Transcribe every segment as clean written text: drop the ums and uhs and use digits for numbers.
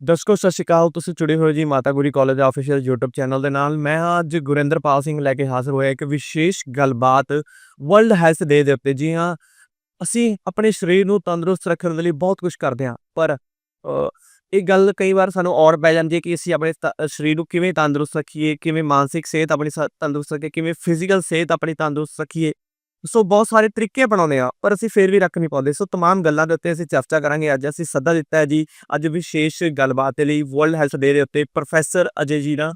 ਦਰਸ਼ਕੋ ਸਤਿ ਸ਼੍ਰੀ ਅਕਾਲ। ਤੁਸੀਂ ਜੁੜੇ ਹੋਏ ਜੀ ਮਾਤਾ Guri college official YouTube channel ਦੇ ਨਾਲ। ਮੈਂ ਹਾਂ ਅੱਜ ਗੁਰਿੰਦਰਪਾਲ ਸਿੰਘ ਲੈ ਕੇ ਹਾਜ਼ਰ ਹੋਇਆ ਇੱਕ ਵਿਸ਼ੇਸ਼ ਗੱਲਬਾਤ ਵਰਲਡ ਹੈਲਥ ਡੇ ਦੇ ਉੱਤੇ। ਜੀ ਹਾਂ, ਅਸੀਂ ਆਪਣੇ ਸਰੀਰ ਨੂੰ ਤੰਦਰੁਸਤ ਰੱਖਣ ਦੇ ਲਈ ਬਹੁਤ ਕੁਝ ਕਰਦੇ ਹਾਂ, ਪਰ ਇਹ ਗੱਲ ਕਈ ਵਾਰ ਸਾਨੂੰ ਔੜ ਪੈ ਜਾਂਦੀ ਹੈ ਕਿ ਅਸੀਂ ਆਪਣੇ ਸਰੀਰ ਨੂੰ ਕਿਵੇਂ ਤੰਦਰੁਸਤ ਰੱਖੀਏ, ਕਿਵੇਂ ਮਾਨਸਿਕ ਸਿਹਤ ਆਪਣੀ ਤੰਦਰੁਸਤ ਰੱਖੀਏ, ਕਿਵੇਂ ਫਿਜ਼ੀਕਲ ਸਿਹਤ ਆਪਣੀ ਤੰਦਰੁਸਤ ਰੱਖੀਏ। ਸੋ ਬਹੁਤ ਸਾਰੇ ਤਰੀਕੇ ਅਪਣਾਉਂਦੇ ਹਾਂ, ਪਰ ਅਸੀਂ ਫਿਰ ਵੀ ਰੱਖ ਨਹੀਂ ਪਾਉਂਦੇ। ਸੋ ਤਮਾਮ ਗੱਲਾਂ ਦੇ ਉੱਤੇ ਅਸੀਂ ਚਰਚਾ ਕਰਾਂਗੇ। ਅੱਜ ਅਸੀਂ ਸੱਦਾ ਦਿੱਤਾ ਹੈ ਜੀ ਅੱਜ ਵਿਸ਼ੇਸ਼ ਗੱਲਬਾਤ ਦੇ ਲਈ ਵਰਲਡ ਹੈਲਥ ਡੇ ਦੇ ਉੱਤੇ ਪ੍ਰੋਫੈਸਰ ਅਜੇ ਜੀ ਨਾਲ।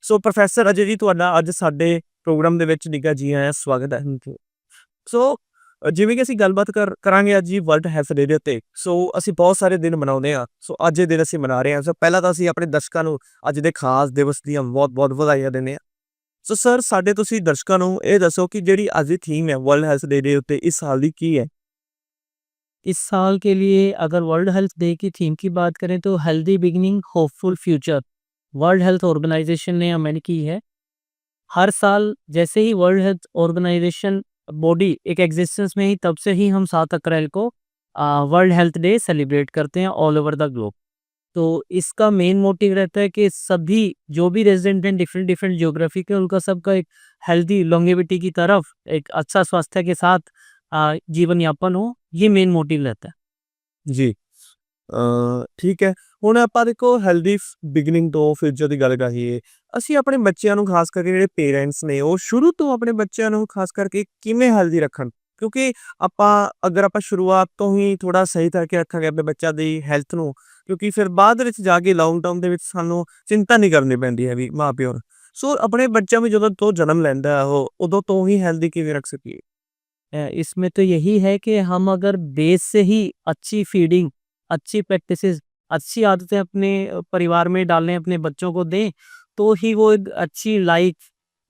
ਸੋ ਪ੍ਰੋਫੈਸਰ ਅਜੇ ਜੀ, ਤੁਹਾਡਾ ਅੱਜ ਸਾਡੇ ਪ੍ਰੋਗਰਾਮ ਦੇ ਵਿੱਚ ਨਿੱਘਾ ਜੀ ਆਇਆਂ, ਸਵਾਗਤ ਹੈ। ਸੋ ਜਿਵੇਂ ਕਿ ਅਸੀਂ ਗੱਲਬਾਤ ਕਰਾਂਗੇ ਅੱਜ ਜੀ ਵਰਲਡ ਹੈਲਥ ਡੇ ਦੇ ਉੱਤੇ। ਸੋ ਅਸੀਂ ਬਹੁਤ ਸਾਰੇ ਦਿਨ ਮਨਾਉਂਦੇ ਹਾਂ, ਸੋ ਅੱਜ ਇਹ ਦਿਨ ਅਸੀਂ ਮਨਾ ਰਹੇ ਹਾਂ। ਸੋ ਪਹਿਲਾਂ ਤਾਂ ਅਸੀਂ ਆਪਣੇ ਦਰਸ਼ਕਾਂ ਨੂੰ ਅੱਜ ਦੇ ਖਾਸ ਦਿਵਸ ਦੀਆਂ ਬਹੁਤ ਬਹੁਤ ਵਧਾਈਆਂ ਦਿੰਦੇ ਹਾਂ। ਸੋ ਸਰ, ਸਾਡੇ ਤੁਸੀਂ ਦਰਸ਼ਕਾਂ ਨੂੰ ਇਹ ਦੱਸੋ ਕਿ ਜਿਹੜੀ ਅੱਜ ਦੀ ਥੀਮ ਹੈ ਵਰਲਡ ਹੈਲਥ ਡੇ ਦੇ ਉੱਤੇ ਇਸ ਸਾਲ ਦੀ ਕੀ ਹੈ? इस साल के लिए अगर वर्ल्ड हेल्थ डे की थीम की बात करें तो healthy beginning hopeful future world health organization ने हमें की है। हर साल जैसे ही वर्ल्ड हेल्थ ऑर्गेनाइजेशन बॉडी एक एग्जिस्टेंस में ही, तब से ही हम 7 अप्रैल को वर्ल्ड हेल्थ डे सेलिब्रेट करते हैं ऑल ओवर द ग्लोब। तो इसका मेन मोटिव रहता है कि सभी जो भी रेजिडेंट हैं डिफरेंट डिफरेंट ज्योग्राफी के, उनका सबका एक हेल्दी लॉन्गेविटी की तरफ एक अच्छा स्वास्थ्य के साथ जीवन यापन हो, ये मेन मोटिव रहता है। ਜੀ ਠੀਕ ਹੈ। ਹੁਣ ਆਪਾਂ ਦੇਖੋ ਹੈਲਦੀ ਬਿਗਨਿੰਗ ਤੋਂ ਫਿਊਚਰ ਦੀ ਗੱਲ ਕਰੀਏ, ਅਸੀਂ ਆਪਣੇ ਬੱਚਿਆਂ ਨੂੰ ਖਾਸ ਕਰਕੇ ਜਿਹੜੇ ਪੇਰੈਂਟਸ ਨੇ ਉਹ ਸ਼ੁਰੂ ਤੋਂ ਆਪਣੇ ਬੱਚਿਆਂ ਨੂੰ ਖਾਸ ਕਰਕੇ ਕਿਵੇਂ ਹੈਲਦੀ ਰੱਖਣ? ਕਿਉਂਕਿ ਅਗਰ ਆਪਾਂ ਸ਼ੁਰੂਆਤ ਤੋਂ ਹੀ ਥੋੜ੍ਹਾ ਸਹੀ ਕਰਕੇ ਰੱਖਾਂਗੇ ਆਪਣੇ ਬੱਚਿਆਂ ਦੀ ਹੈਲਥ ਨੂੰ, ਕਿਉਂਕਿ ਫਿਰ ਬਾਅਦ ਦੇ ਵਿੱਚ ਜਾ ਕੇ ਲੌਂਗ ਟਰਮ ਦੇ ਵਿੱਚ ਸਾਨੂੰ ਚਿੰਤਾ ਨਹੀਂ ਕਰਨੀ ਪੈਂਦੀ ਹੈ ਵੀ ਮਾਂ-ਪਿਓ ਨੂੰ। ਸੋ ਆਪਣੇ ਬੱਚਿਆਂ ਨੂੰ ਜਦੋਂ ਤੋਂ ਜਨਮ ਲੈਂਦਾ ਹੈ ਉਹ, ਉਦੋਂ ਤੋਂ ਹੀ ਹੈਲਦੀ किਵੇਂ रख ਸਕੀਏ? इसमें तो यही है कि हम अगर बेस से ही अच्छी फीडिंग, अच्छी प्रैक्टिसेस, अच्छी आदतें अपने परिवार में डालें, अपने बच्चों को दें, तो ही वो एक अच्छी life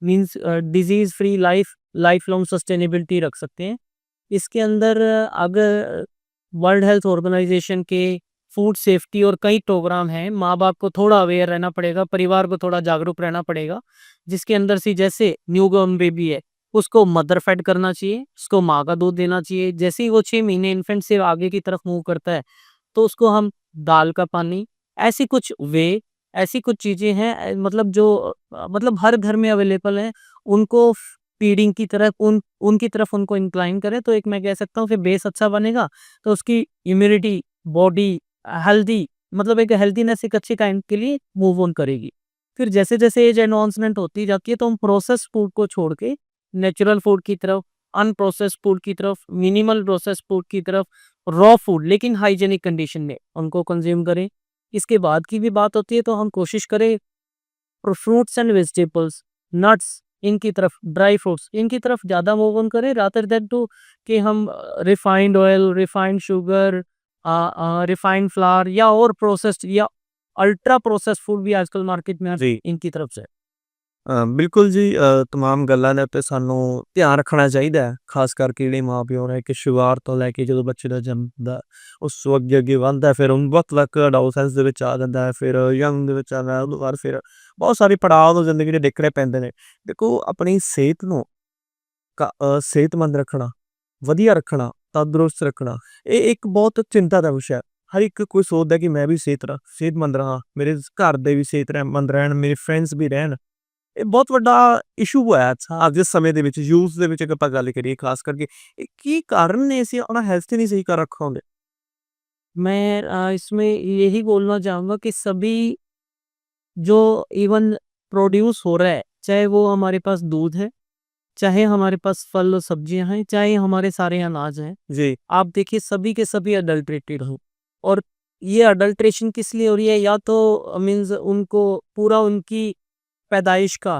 means disease free life, life long sustainability रख सकते हैं। इसके अंदर अगर वर्ल्ड हेल्थ ऑर्गेनाइजेशन के फूड सेफ्टी और कई प्रोग्राम हैं, माँ बाप को थोड़ा अवेयर रहना पड़ेगा, परिवार को थोड़ा जागरूक रहना पड़ेगा। जिसके अंदर से जैसे न्यूबॉर्न बेबी है, उसको मदर फेड करना चाहिए, उसको माँ का दूध देना चाहिए। जैसे ही वो 6 महीने इन्फेंट से आगे की तरफ मूव करता है, तो उसको हम दाल का पानी, ऐसी कुछ ऐसी कुछ चीज़ें हैं मतलब जो मतलब हर घर में अवेलेबल हैं, उनको फीडिंग की तरफ उनकी तरफ उनको इंक्लाइन करें, तो एक मैं कह सकता हूँ कि बेस अच्छा बनेगा, तो उसकी इम्यूनिटी, बॉडी हेल्दी, मतलब एक हेल्दीनेस एक अच्छी काइंड के लिए मूव ऑन करेगी। फिर जैसे-जैसे एज एडवांसमेंट होती जाती है, तो हम प्रोसेस्ड फूड को छोड़ के नेचुरल फूड की तरफ, अनप्रोसेस्ड फूड की तरफ, मिनिमल प्रोसेस्ड फूड की तरफ, रॉ फूड लेकिन हाइजीनिक कंडीशन में उनको कंज्यूम करें। इसके बाद की भी बात होती है, तो हम कोशिश करें फ्रूट्स एंड वेजिटेबल्स, नट्स, इनकी तरफ, ड्राई फ्रूट्स, इनकी तरफ ज़्यादा मूव ऑन करें रादर दैन टू कि हम refined oil, refined sugar, refined flour या और प्रोसेस्ड या अल्ट्रा प्रोसेस्ड फूड भी आजकल मार्केट में ਜੀ इनकी तरफ से। ਬਿਲਕੁਲ ਜੀ। ਤਮਾਮ ਗੱਲਾਂ ਦੇ ਉੱਤੇ ਸਾਨੂੰ ਧਿਆਨ ਰੱਖਣਾ ਚਾਹੀਦਾ ਹੈ, ਖਾਸ ਕਰਕੇ ਜਿਹੜੇ ਮਾਂ-ਪਿਓ ਨੇ ਕਿ ਸ਼ੁਰੂਆਤ ਤੋਂ ਲੈ ਕੇ ਜਦੋਂ ਬੱਚੇ ਦਾ ਜਨਮ ਹੁੰਦਾ, ਉਸ ਤੋਂ ਅੱਗੇ ਵੱਧਦਾ, ਫਿਰ ਉਹਨੂੰ ਵਕਤ ਤੱਕ ਅਡੋਲਸੈਂਸ ਦੇ ਵਿੱਚ ਆ ਜਾਂਦਾ ਹੈ, ਫਿਰ ਯੰਗ ਦੇ ਵਿੱਚ ਆਉਂਦਾ, ਉਹਦੋਂ ਬਾਅਦ ਫਿਰ ਬਹੁਤ ਸਾਰੇ ਪੜਾਅ ਉਹਨੂੰ ਜ਼ਿੰਦਗੀ ਦੇ ਦੇਖਣੇ ਪੈਂਦੇ ਨੇ। ਦੇਖੋ, ਆਪਣੀ ਸਿਹਤ ਨੂੰ ਸਿਹਤਮੰਦ ਰੱਖਣਾ, ਵਧੀਆ ਰੱਖਣਾ, ਤੰਦਰੁਸਤ ਰੱਖਣਾ, ਇਹ ਇੱਕ ਬਹੁਤ ਚਿੰਤਾ ਦਾ ਵਿਸ਼ਾ ਹੈ। ਹਰ ਇੱਕ ਕੋਈ ਸੋਚਦਾ ਕਿ ਮੈਂ ਵੀ ਸਿਹਤਮੰਦ ਰਹਾਂ, ਮੇਰੇ ਘਰ ਦੇ ਵੀ ਸਿਹਤਮੰਦ ਰਹਿਣ, ਮੇਰੇ ਫਰੈਂਡਸ ਵੀ ਰਹਿਣ। ਇਹ ਬਹੁਤ ਵੱਡਾ ਇਸ਼ੂ ਹੋਇਆ ਅੱਜ ਦੇ ਸਮੇਂ ਦੇ ਵਿੱਚ, ਯੂਥ ਦੇ ਵਿੱਚ। ਅਗਰ ਆਪਾਂ ਗੱਲ ਕਰੀਏ ਖਾਸ ਕਰਕੇ, ਇਹ ਕੀ ਕਾਰਨ ਨੇ ਅਸੀਂ ਆਪਣਾ ਹੈਲਥ ਨਹੀਂ ਸਹੀ ਕਰ ਰੱਖਾ ਹੁੰਦੇ? मैं इसमें यही बोलना चाहूँगा कि सभी जो इवन प्रोड्यूस हो रहा है, चाहे वो हमारे पास दूध है, चाहे हमारे पास फल और सब्जियां हैं, चाहे हमारे सारे अनाज हैं, जी। आप देखिए सभी के सभी अडल्ट्रेटेड हो। और ये अडल्ट्रेशन किस लिए हो रही है? या तो मीन्स उनको पूरा उनकी पैदाइश का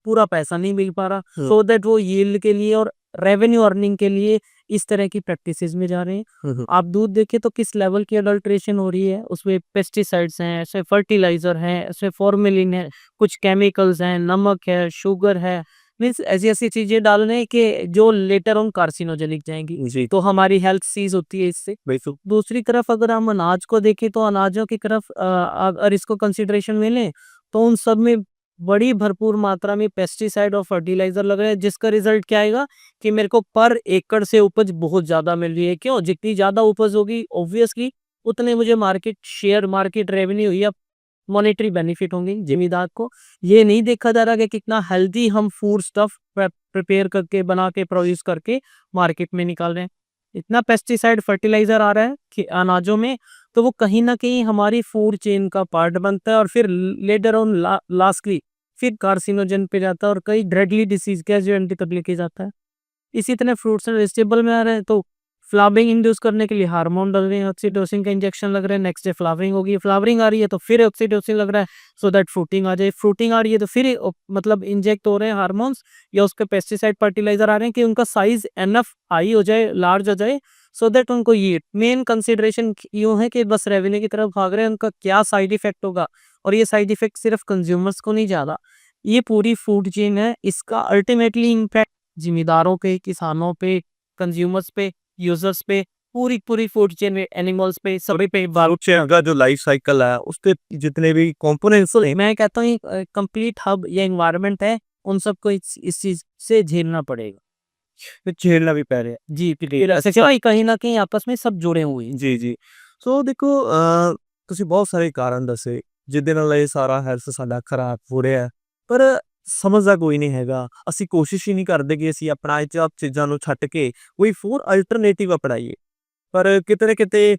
पूरा पैसा नहीं मिल पा रहा, सो दैट वो यील्ड के लिए और रेवेन्यू अर्निंग के लिए इस तरह की प्रैक्टिसेस में जा रहे हैं। आप दूध देखिए तो किस लेवल की अडल्ट्रेशन हो रही है, उसमें पेस्टिसाइड्स हैं, उसमें फर्टिलाइजर हैं, उसमें फॉर्मेलिन है, कुछ केमिकल्स हैं, नमक है, शुगर है, मीन्स ऐसी ऐसी चीजें डाल रहे हैं कि जो लेटर ऑन कार्सिनोजेनिक जाएंगी। जी। तो हमारी हेल्थ सीज होती है इससे। बिल्कुल। दूसरी तरफ अगर हम अनाज को देखें, तो अनाजों की तरफ अगर इसको कंसिडरेशन में लें, तो उन सब में बड़ी भरपूर मात्रा में पेस्टिसाइड और फर्टिलाइजर लग रहे हैं, जिसका रिजल्ट क्या आएगा कि मेरे को पर एकड़ से उपज बहुत ज्यादा मिल रही है। क्यों? जितनी ज्यादा उपज होगी, ऑब्वियसली उतने मुझे मार्केट शेयर, मार्केट रेवेन्यू या मॉनेटरी बेनिफिट होंगे ज़िमीदार को। ये नहीं देखा जा रहा कि कितना हेल्दी हम फूड स्टफ प्रिपेयर करके, बना के, प्रोड्यूस करके मार्केट में निकाल रहे हैं। इतना पेस्टिसाइड, फर्टिलाइज़र आ रहा है कि अनाजों में, तो वो कहीं न कहीं हमारी फूड चेन का पार्ट बनता है और फिर लेटर ऑन लास्टली फिर कार्सिनोजन पे जाता है और कई डेडली डिसीज़ कैज़ुअल्टी तक लेके जाता है। इसी तरह फ्रूट्स एंड वेजिटेबल में आ रहे हैं तो फ्लावरिंग इंड्यूस करने के लिए हार्मोन डल रहे हैं, ऑक्सीटोसिन का इंजेक्शन लग रहा है, नेक्स्ट डे फ्लावरिंग होगी, फ्लावरिंग आ रही है तो फिर ऑक्सीटोसिन लग रहा है सो दैट फ्रूटिंग आ जाए, फ्रूटिंग आ रही है तो फिर मतलब इंजेक्ट हो रहे हैं हार्मोन्स या उसके पेस्टिसाइड फर्टिलाइजर आ रहे हैं कि उनका साइज एनफ हाई हो जाए, लार्ज हो जाए सो दैट उनको ये मेन कंसिडरेशन यूं है कि बस रेवेन्यू की तरफ भाग रहे हैं, उनका क्या साइड इफेक्ट होगा। और ये साइड इफेक्ट सिर्फ कंज्यूमर्स को नहीं जा रहा, ये पूरी फूड चेन है, इसका अल्टीमेटली इम्पैक्ट जिम्मेदारों पे, किसानों पे, कंज्यूमर्स पे, यूजर्स पे, पूरी फूड चेन में, एनिमल्स पे, सभी पे फूड चेन का जो लाइफ साइकिल है उसके जितने भी कंपोनेंट्स हैं, मैं कहता हूँ कंप्लीट हब या एनवायरनमेंट है, उन सबको इस चीज से झेलना पड़ेगा। फिर झेलना भी पै रहा है। जी, फिर ऐसे क्या है, कहीं ना कहीं आपस में सब जुड़े हुए हैं। ਜੀ, ਜੀ। ਸੋ ਦੇਖੋ ਤੁਸੀਂ ਬਹੁਤ ਸਾਰੇ ਕਾਰਨ ਦੱਸੇ ਜਿਹਦੇ ਨਾਲ ਇਹ ਸਾਰਾ ਹੈਲਥ ਸਾਡਾ ਖਰਾਬ ਹੋ ਰਿਹਾ ਹੈ, ਪਰ ਸਮਝਦਾ ਕੋਈ ਨਹੀਂ ਹੈਗਾ। ਅਸੀਂ ਕੋਸ਼ਿਸ਼ ਹੀ ਨਹੀਂ ਕਰਦੇ ਕਿ ਅਸੀਂ ਆਪਣਾ ਇਹ ਸਭ ਚੀਜ਼ਾਂ ਨੂੰ ਛੱਡ ਕੇ ਕੋਈ ਹੋਰ ਅਲਟਰਨੇਟਿਵ ਅਪਣਾਈਏ। ਪਰ ਕਿਤੇ ਨਾ ਕਿਤੇ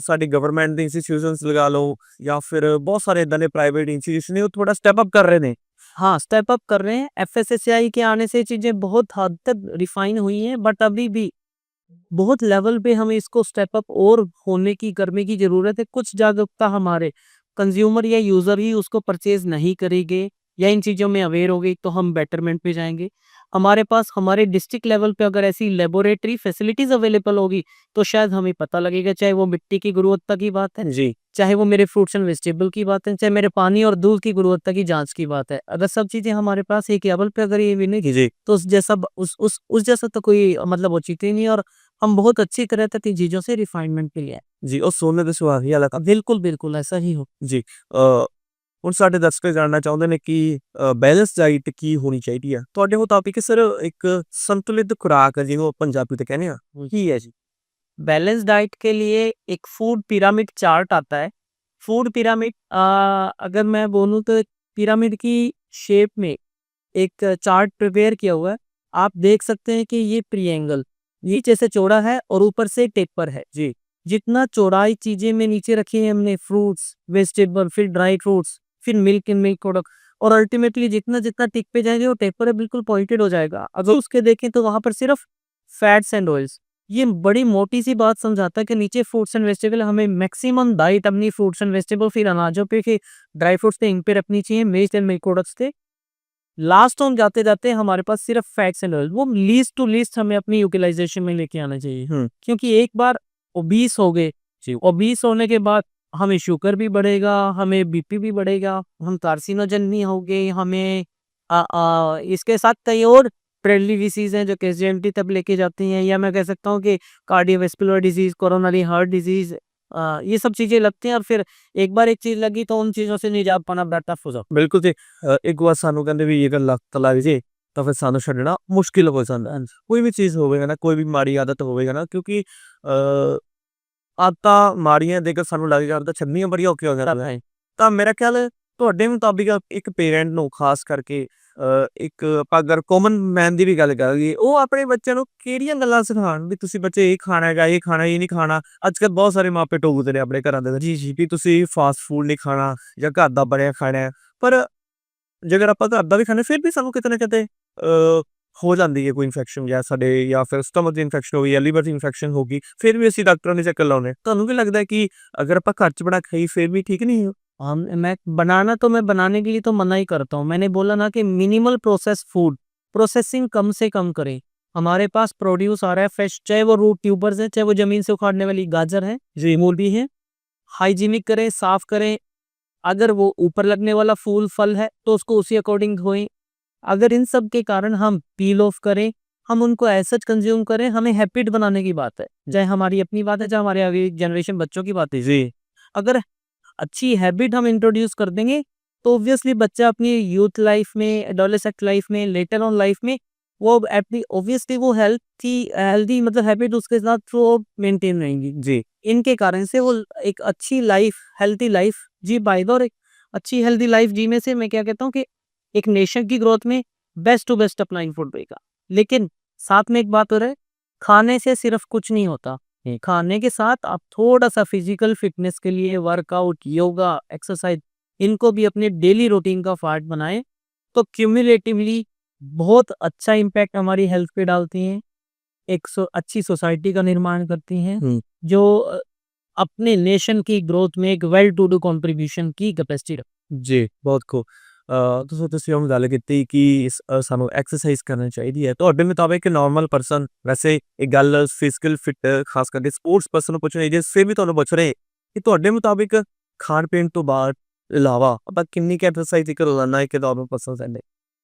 ਸਾਡੀ ਗਵਰਨਮੈਂਟ ਦੇ ਇੰਸਟੀਟਿਊਸ਼ਨਸ ਲਗਾ ਲਓ ਜਾਂ ਫਿਰ ਬਹੁਤ ਸਾਰੇ ਇਦਾਂ ਦੇ ਪ੍ਰਾਈਵੇਟ ਇੰਸਟੀਟਿਊਸ਼ਨ ਨੇ, ਉਹ ਥੋੜਾ ਸਟੈਪ ਅਪ ਕਰ ਰਹੇ ਨੇ। हाँ, स्टेप अप कर रहे हैं, एफएसएसएआई के आने से चीजें बहुत हद तक रिफाइन हुई हैं, बट अभी भी बहुत लेवल पे हमें इसको स्टेप अप और होने की, करने की ज़रूरत है। कुछ जागरूकता हमारे कंज्यूमर या यूज़र ही उसको परचेज़ नहीं करेंगे या इन चीज़ों में अवेयर हो गई तो हम बेटरमेंट पे जाएँगे। हमारे पास हमारे डिस्ट्रिक्ट लेवल पे अगर ऐसी लैबोरेटरी फैसिलिटीज़ अवेलेबल होगी तो शायद हमें पता लगेगा, चाहे वो मिट्टी की गुणवत्ता की बात है, जी, चाहे वो मेरे फ्रूट्स एंड वेजिटेबल की बात है, चाहे मेरे पानी और दूध की गुणवत्ता की जाँच की बात है। अगर सब चीज़ें हमारे पास एक लेवल पे अगर ये मिलेगी जी, तो उस जैसा तो कोई मतलब वो चीज़ ही नहीं है और हम बहुत अच्छी तरह तक इन चीज़ों से रिफाइनमेंट पे लिए। जी। ਉਹ ਸੋਨੇ ਦੇ ਸੁਹਾਗੇ ਵਾਲਾ ਕੰਮ। बिल्कुल, बिल्कुल ऐसा ही हो। ਜੀ। ਹੁਣ ਸਾਡੇ ਦਰਸ਼ਕ ਜਾਣਨਾ ਚਾਹੁੰਦੇ ਨੇ ਕਿ ਬੈਲੈਂਸ ਡਾਈਟ ਕੀ ਹੋਣੀ ਚਾਹੀਦੀ ਹੈ? ਤੁਹਾਡੇ ਮੁਤਾਬਿਕ ਸਰ ਇੱਕ ਸੰਤੁਲਿਤ ਖੁਰਾਕ ਜਿਹਨੂੰ ਆਪਾਂ ਪੰਜਾਬੀ ਤੇ ਕਹਿੰਦੇ ਆ, ਕੀ ਹੈ ਜੀ? बैलेंस डाइट के लिए एक फूड पिरामिड चार्ट आता है। फूड पिरामिड अगर मैं बोलूँ तो पिरामिड की शेप में एक चार्ट प्रिपेयर किया हुआ है। आप देख सकते हैं कि ये ट्रायंगल नीचे से चौड़ा है और ऊपर से टेपर है। जी, जितना चौड़ाई चीज़ें में नीचे रखी है हमने, फ्रूट्स, वेजिटेबल, फिर ड्राई फ्रूट्स, फिर मिल्क एंड मिल्क प्रोडक्ट, और अल्टीमेटली जितना टिक पे जाएंगे वो टेपर है बिल्कुल पॉइंटेड हो जाएगा। अगर उसके देखें तो वहाँ पर सिर्फ फैट्स एंड ऑयल्स, ये बड़ी मोटी सी बात समझाता है कि नीचे फ्रूट्स एंड वेजिटेबल हमें मैक्सिमम डाइट अपनी फ्रूट्स एंड वेजिटेबल, फिर अनाजों पे, फिर ड्राई फ्रूट्स पे, इन पे रखनी चाहिए, मिल्क एंड मिल्क प्रोडक्ट्स पे। लास्ट ऑन जाते-जाते हमारे पास सिर्फ फैट्स एंड ऑयल, वो लीस्ट टू लीस्ट हमें अपनी यूटिलाइजेशन में लेके आना चाहिए। क्योंकि एक बार ओबीस हो गए, ओबीस होने के बाद हमें शुगर भी बढ़ेगा, हमें बीपी भी बढ़ेगा, हम कार्सिनोजन नहीं होंगे, हमें इसके साथ कई और डेडली डिसीज़ हैं जो कैज़ुअल्टी तक लेके जाती हैं, या मैं कह सकता हूँ कि cardiovascular disease, coronary heart disease, ये सब चीज़ें लगती हैं और फिर एक बार एक चीज़ लगी तो उन चीज़ों से निजात पाना बड़ा टफ हो जाता ਬਿਲਕੁਲ ਜੀ। ਇੱਕ ਵਾਰ ਸਾਨੂੰ ਕਹਿੰਦੇ ਵੀ ਇਹ ਲੱਤ ਲੱਗ ਜੇ ਤਾਂ ਫਿਰ ਸਾਨੂੰ ਛੱਡਣਾ ਮੁਸ਼ਕਿਲ ਹੋ ਜਾਂਦਾ ਹੈ। ਕੋਈ ਵੀ ਚੀਜ਼ ਹੋਵੇਗਾ ਨਾ, ਕੋਈ ਵੀ ਮਾੜੀ ਆਦਤ ਹੋਵੇਗਾ ਨਾ, ਕਿਉਂਕਿ ਆਦਤਾਂ ਮਾੜੀਆਂ ਜੇਕਰ ਸਾਨੂੰ ਲੱਗ ਜਾਣ ਤਾਂ ਛੱਡਣੀਆਂ ਬੜੀਆਂ ਔਖੀਆਂ ਹੋ ਜਾਂਦੀਆਂ ਹੈ। ਤਾਂ ਮੇਰਾ ਖਿਆਲ ਤੁਹਾਡੇ ਮੁਤਾਬਿਕ ਇੱਕ ਪੇਰੈਂਟ ਨੂੰ ਖਾਸ ਕਰਕੇ ਇੱਕ ਆਪਾਂ ਅਗਰ ਕਾਮਨ ਮੈਨ ਦੀ ਵੀ ਗੱਲ ਕਰੀਏ, ਉਹ ਆਪਣੇ ਬੱਚਿਆਂ ਨੂੰ ਕਿਹੜੀਆਂ ਗੱਲਾਂ ਸਿਖਾਉਣ ਵੀ ਤੁਸੀਂ ਬੱਚੇ ਇਹ ਖਾਣਾ ਹੈਗਾ, ਇਹ ਖਾਣਾ, ਇਹ ਨਹੀਂ ਖਾਣਾ। ਅੱਜ-ਕੱਲ੍ਹ ਬਹੁਤ ਸਾਰੇ ਮਾਪੇ ਟੋਕਦੇ ਨੇ ਆਪਣੇ ਘਰਾਂ ਦੇ ਵਿੱਚ ਵੀ ਤੁਸੀਂ ਫਾਸਟ ਫੂਡ ਨਹੀਂ ਖਾਣਾ ਜਾਂ ਘਰ ਦਾ ਬਣਿਆ ਖਾਣਾ ਹੈ। ਪਰ ਜੇਕਰ ਆਪਾਂ ਘਰ ਦਾ ਵੀ ਖਾਂਦੇ ਫਿਰ ਵੀ ਸਾਨੂੰ ਕਿਤੇ ਨਾ ਕਿਤੇ ਹੋ ਜਾਂਦੀ ਹੈ ਕੋਈ ਇਨਫੈਕਸ਼ਨ ਜਾਂ ਸਾਡੇ ਜਾਂ ਫਿਰ ਸਟਮਕ ਦੀ ਇਨਫੈਕਸ਼ਨ ਹੋ ਗਈ ਜਾਂ ਲੀਵਰ ਦੀ ਇਨਫੈਕਸ਼ਨ ਹੋ ਗਈ, ਫਿਰ ਵੀ ਅਸੀਂ ਡਾਕਟਰਾਂ ਦੇ ਚੱਕਰ ਲਾਉਂਦੇ। ਤੁਹਾਨੂੰ ਕੀ ਲੱਗਦਾ ਕਿ ਅਗਰ ਆਪਾਂ ਘਰ 'ਚ ਬਣਾ ਕੇ ਖਾਈਏ ਫਿਰ ਵੀ ਠੀਕ नहीं है? मैं बनाना तो मैं बनाने के लिए तो मना ही करता हूँ। मैंने बोला ना कि मिनिमल प्रोसेस फूड, प्रोसेसिंग कम से कम करें। हमारे पास प्रोड्यूस आ रहा है फ्रेश, चाहे वो रूट ट्यूबर्स है, चाहे वो ज़मीन से उखाड़ने वाली गाजर है, जी मूली है, हाइजीनिक करें, साफ़ करें। अगर वो ऊपर लगने वाला फूल फल है तो उसको उसी अकॉर्डिंग धोएं। अगर इन सब के कारण हम पील ऑफ करें, हम उनको ऐसा कंज्यूम करें, हमें हैबिट बनाने की बात है, चाहे हमारी अपनी बात है, चाहे हमारे आगे जनरेशन बच्चों की बात है। जी, अगर अच्छी हैबिट हम इंट्रोड्यूस कर देंगे तो ऑब्वियसली बच्चा अपनी यूथ लाइफ में, एडोलेसेंट लाइफ में, लेटर ऑन लाइफ में वो अपनी ऑब्वियसली वो हेल्दी मतलब हैबिट उसके साथ वो मेंटेन रहेंगी। जी, इनके कारण से वो एक अच्छी लाइफ, हेल्दी लाइफ जी पाएगा, और एक अच्छी हेल्दी लाइफ जीने से मैं क्या कहता हूँ कि एक नेशन की ग्रोथ में बेस्ट टू बेस्ट अपना इनपुट देगा। लेकिन साथ में एक बात और है, खाने से सिर्फ कुछ नहीं होता। खाने के साथ आप थोड़ा-सा फिजिकल फिटनेस के लिए वर्कआउट, योगा, एक्सरसाइज इनको भी अपने डेली रूटीन का पार्ट बनाएँ, तो क्युमुलेटिवली बहुत अच्छा इम्पैक्ट हमारी हेल्थ पे डालती हैं। एक अच्छी सोसाइटी का निर्माण करती हैं, हुँ, जो अपने नेशन की ग्रोथ में एक वेल टू डू कंट्रीब्यूशन की कैपेसिटी रख। जी, बहुत खूब। ਤੁਸੀਂ ਉਹ ਗੱਲ ਕੀਤੀ ਕਿ ਸਾਨੂੰ ਐਕਸਰਸਾਈਜ਼ ਕਰਨੀ ਚਾਹੀਦੀ ਹੈ। ਤੁਹਾਡੇ ਮੁਤਾਬਿਕ ਨਾਰਮਲ ਪਰਸਨ ਵੈਸੇ ਇਹ ਗੱਲ ਫਿਜ਼ੀਕਲ ਫਿਟ ਖਾਸ ਕਰਕੇ ਸਪੋਰਟਸ ਪਰਸਨ ਨੂੰ ਪੁੱਛਣੀ ਜੇ ਫਿਰ ਵੀ ਤੁਹਾਨੂੰ ਪੁੱਛ ਰਹੇ ਕਿ ਤੁਹਾਡੇ ਮੁਤਾਬਿਕ ਖਾਣ-ਪੀਣ ਤੋਂ ਬਾਅਦ ਇਲਾਵਾ ਆਪਾਂ ਕਿੰਨੀ ਕੁ ਐਕਸਰਸਾਈਜ਼ ਇੱਕ ਰੋਜ਼ਾਨਾ ਇੱਕ ਨॉर्मल पर्सन करते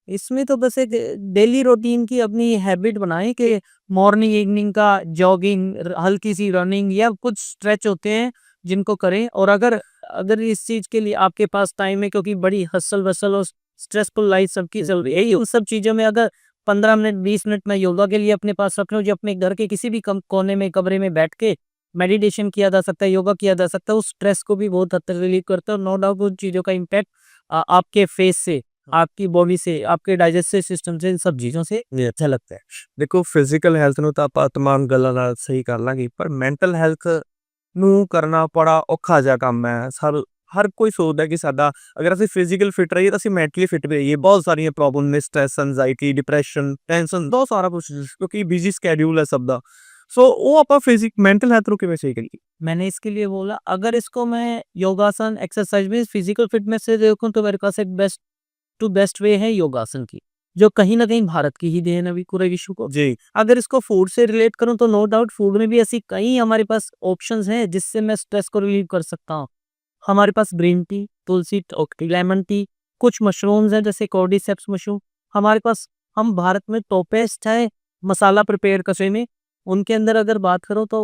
इसमें तो बस एक डेली रूटीन की अपनी हैबिट बनाएं कि मॉर्निंग इवनिंग का जॉगिंग, हल्की सी रनिंग या कुछ स्ट्रेच होते हैं जिनको करें। और अगर अगर इस चीज़ के लिए आपके पास टाइम है, क्योंकि बड़ी हसल वसल और स्ट्रेसफुल लाइफ सबकी चल रही है, उन सब चीज़ों में अगर 15 मिनट 20 मिनट मैं योगा के लिए अपने पास रख लूँ, जो अपने घर के किसी भी कोने में कमरे में बैठ के मेडिटेशन किया जा सकता है, योगा किया जा सकता है, उस स्ट्रेस को भी बहुत हद तक रिलीव करता है। और नो डाउट उन चीज़ों का इम्पैक्ट आपके फेस से, आपकी बॉडी से, आपके डाइजेस्टिव सिस्टम से, इन सब चीज़ों से ਨੇ अच्छा लगता है। ਦੇਖੋ ਫਿਜ਼ੀਕਲ ਹੈਲਥ ਨੂੰ ਤਾਂ ਆਪਾਂ ਤਮਾਮ ਗੱਲਾਂ ਨਾਲ ਸਹੀ ਕਰ ਲਾਂਗੇ ਪਰ ਮੈਂਟਲ ਹੈਲਥ ਨੂੰ ਕਰਨਾ ਬੜਾ ਔਖਾ ਜਿਹਾ ਕੰਮ ਹੈ। ਹਰ ਕੋਈ ਸੋਚਦਾ ਕਿ ਸਾਡਾ ਅਗਰ ਅਸੀਂ ਫਿਜ਼ੀਕਲ ਫਿਟ ਰਹੀਏ ਤਾਂ ਅਸੀਂ ਮੈਂਟਲੀ ਫਿਟ ਵੀ ਰਹੀਏ। ਬਹੁਤ ਸਾਰੀਆਂ ਪ੍ਰੋਬਲਮ ਨੇ ਸਟ੍ਰੈਸ, ਐਂਜ਼ਾਇਟੀ, ਡਿਪਰੈਸ਼ਨ, ਟੈਨਸ਼ਨ ਬਹੁਤ ਸਾਰਾ ਕੁਛ ਕਿਉਂਕਿ ਬਿਜ਼ੀ ਸਕੇਡਿਊਲ ਹੈ ਸਭ ਦਾ। ਸੋ ਉਹ ਆਪਾਂ ਮੈਂਟਲ ਹੈਲਥ ਨੂੰ ਕਿਵੇਂ ਸਹੀ ਕਰੀਏ? मैंने इसके लिए बोला, अगर इसको मैं योगासन एक्सरसाइज में फिजिकल फिटनेस से देखूं, तो मेरे पास एक बेस्ट टू बेस्ट वे है योगासन की, जो कहीं ना कहीं भारत की ही देन है अभी पूरे विश्व को। जी, अगर इसको फूड से रिलेट करूं, तो नो डाउट फूड में भी ऐसी कई हमारे पास ऑप्शंस हैं जिससे मैं स्ट्रेस को रिलीव कर सकता हूं। हमारे पास ग्रीन टी, तुलसी, लेमन टी, कुछ मशरूम्स हैं जैसे कॉर्डिसेप्स मशरूम हमारे पास। हम भारत में टॉपेस्ट है मसाला प्रिपेयर करने में। उनके अंदर अगर बात करो तो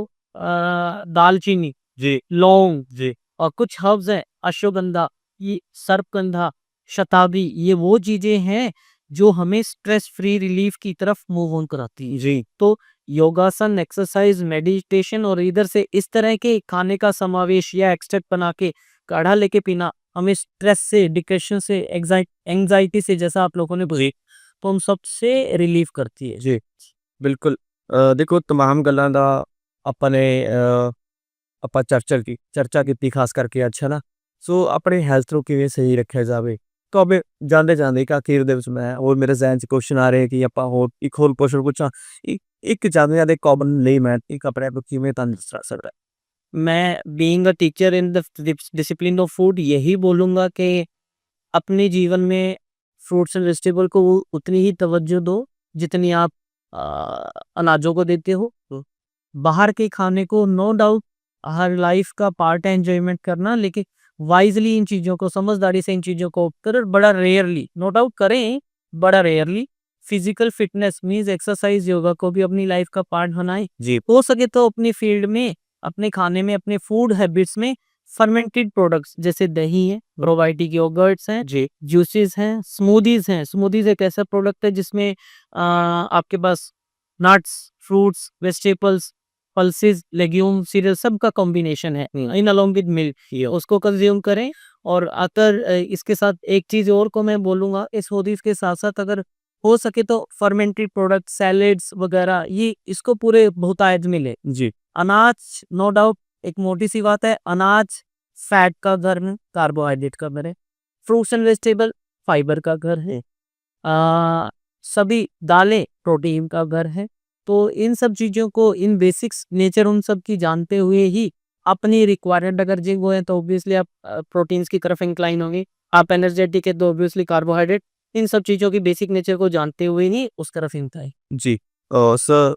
दालचीनी, जी, लौंग जी, और कुछ हर्ब्स हैं, अश्वगंधा, ये सर्पगंधा, शतावरी, ये वो चीजें हैं जो हमें स्ट्रेस फ्री रिलीफ की तरफ मूव ऑन कराती है। जी, तो योगासन, एक्सरसाइज, मेडिटेशन और इधर से इस तरह के खाने का समावेश या एक्सट्रैक्ट बना के काढ़ा लेके पीना हमें स्ट्रेस से, डिप्रेशन से, एंजाइटी से, जैसा आप लोगों ने बोली, जी, तो हम सबसे रिलीफ करती है। जी, बिल्कुल। ਦੇਖੋ तमाम ਗੱਲਾਂ ਦਾ ਆਪਾਂ ਨੇ ਆਪਾਂ ਚਰਚਾ ਕੀਤੀ ਖਾਸ ਕਰਕੇ ਅੱਜ ਹੈ ਨਾ। ਸੋ ਆਪਣੇ ਹੈਲਥ ਨੂੰ ਕਿਵੇਂ ਸਹੀ ਰੱਖਿਆ ਜਾਵੇ। ਤਾਂ ਅਬੇ ਜਾਂਦੇ ਕਿ ਅਖੀਰ ਦੇ ਵਿੱਚ ਮੈਂ ਹੋਰ ਮੇਰੇ ਜ਼ਿਹਨ 'ਚ ਕੁਐਸਚਨ ਆ ਰਹੇ ਕਿ ਆਪਾਂ ਹੋਰ ਇੱਕ ਹੋਰ ਕੁਐਸਚਨ ਪੁੱਛਾਂ। ਇੱਕ ਜਾਂਦੇ ਕਾਮਨ ਲੇਮੈਨ ਇੱਕ ਆਪਣੇ ਆਪ ਨੂੰ ਕਿਵੇਂ ਤੰਦਰੁਸਤ ਰੱਖ ਸਕਦਾ ਹੈ? मैं being a teacher in the discipline of food यही बोलूँगा कि अपने जीवन में फ्रूट्स एंड वेजिटेबल को उतनी ही तवज्जो दो जितनी आप अनाजों को देते हो। बाहर के खाने को नो डाउट हर लाइफ का पार्ट है एंजॉयमेंट करना, लेकिन वाइजली इन चीज़ों को, समझदारी से इन चीज़ों को करें, बड़ा रेयरली, नो डाउट करें, बड़ा rarely. Physical fitness means exercise, yoga को भी अपनी लाइफ का पार्ट बनाएं। जी, हो सके तो अपनी फील्ड में, अपने खाने में, अपने फूड हैबिट्स में फर्मेंटेड प्रोडक्ट्स जैसे दही है, प्रोबायोटिक योगर्ट्स हैं, जी, जूसेस हैं, स्मूदीज हैं। स्मूदीज एक ऐसा प्रोडक्ट है जिसमें आपके पास nuts, fruits, vegetables, pulses, legume, cereal सब का कॉम्बिनेशन है इन अलोंग विद मिल्क, उसको कंज्यूम करें। और अगर इसके साथ एक चीज़ और को मैं बोलूँगा, इस स्मूदीज के साथ साथ अगर हो सके तो फर्मेंटेड प्रोडक्ट, सैलेड्स वगैरह, ये इसको पूरे बहुतायत में ले। जी, अनाज नो डाउट एक मोटी सी बात है, अनाज फैट का घर है, कार्बोहाइड्रेट का घर है। फ्रूट्स एंड वेजिटेबल फाइबर का घर है। सभी दालें प्रोटीन का घर है। तो इन सब चीज़ों को, इन बेसिक्स नेचर उन सब की जानते हुए ही अपनी रिक्वायरमेंट अगर जिम वो है तो ऑब्वियसली आप प्रोटीन्स की तरफ इंक्लाइन होंगे। आप एनर्जेटिक है तो ऑब्वियसली कार्बोहाइड्रेट। इन सब चीज़ों की बेसिक नेचर को जानते हुए ही उस तरफ इंक्लाइन। ਜੀ।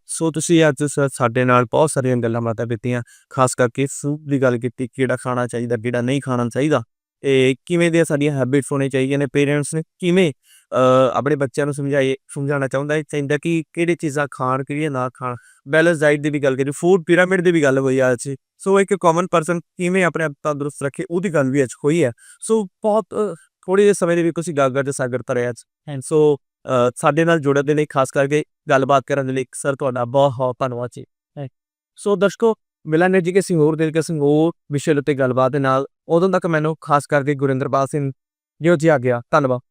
ਸੋ ਤੁਸੀਂ ਅੱਜ ਸਾਡੇ ਨਾਲ ਬਹੁਤ ਸਾਰੀਆਂ ਗੱਲਾਂ ਬਾਤਾਂ ਕੀਤੀਆਂ। ਖਾਸ ਕਰਕੇ ਫੂਡ ਦੀ ਗੱਲ ਕੀਤੀ, ਕਿਹੜਾ ਖਾਣਾ ਚਾਹੀਦਾ, ਕਿਹੜਾ ਨਹੀਂ ਖਾਣਾ ਚਾਹੀਦਾ। ਤੇ ਕਿਵੇਂ ਦੀਆਂ ਸਾਡੀਆਂ ਹੈਬਿਟਸ ਹੋਣੀਆਂ ਚਾਹੀਦੀਆਂ ਨੇ, ਪੇਰੈਂਟਸ ਨੇ ਕਿਵੇਂ ਆਪਣੇ ਬੱਚਿਆਂ ਨੂੰ ਸਮਝਾਉਣਾ ਚਾਹੀਦਾ ਕਿ ਕਿਹੜੀ ਚੀਜ਼ਾਂ ਖਾਣ, ਕਿਹੜੀਆਂ ਨਾ ਖਾਣ। ਬੈਲੈਂਸ ਡਾਈਟ ਦੀ ਵੀ ਗੱਲ ਕਰੀ, ਫੂਡ ਪਿਰਾਮਿਡ ਦੀ ਵੀ ਗੱਲ ਹੋਈ ਅੱਜ 'ਚ। ਸੋ ਇੱਕ ਕਾਮਨ ਪਰਸਨ ਕਿਵੇਂ ਆਪਣੇ ਆਪ ਤੰਦਰੁਸਤ ਰੱਖੇ, ਉਹਦੀ ਗੱਲ ਵੀ ਅੱਜ ਹੋਈ ਹੈ। ਸੋ ਬਹੁਤ ਥੋੜ੍ਹੇ ਜਿਹੇ ਸਮੇਂ ਦੇ ਵਿੱਚ ਤੁਸੀਂ ਗਾਗਰ 'ਚ ਸਾਗਰ ਤਰੇ ਅੱਜ। ਸੋ ਸਾਡੇ ਨਾਲ ਜੁੜਨ ਦੇ ਲਈ, ਖਾਸ ਕਰਕੇ ਗੱਲਬਾਤ ਕਰਨ ਦੇ ਲਈ ਸਰ ਤੁਹਾਡਾ ਬਹੁਤ ਧੰਨਵਾਦ ਜੀ। ਸੋ ਦਰਸ਼ਕੋ, ਮਿਲਾਂਗੇ ਜੀ ਕਿਸੇ ਹੋਰ ਦਿਲਕਸ਼ ਹੋਰ ਵਿਸ਼ੇ ਉੱਤੇ ਗੱਲਬਾਤ ਦੇ ਨਾਲ। ਉਦੋਂ ਤੱਕ ਮੈਨੂੰ ਖਾਸ ਕਰਕੇ ਗੁਰਿੰਦਰਪਾਲ ਸਿੰਘ ਜੀ ਆ ਗਿਆ। ਧੰਨਵਾਦ।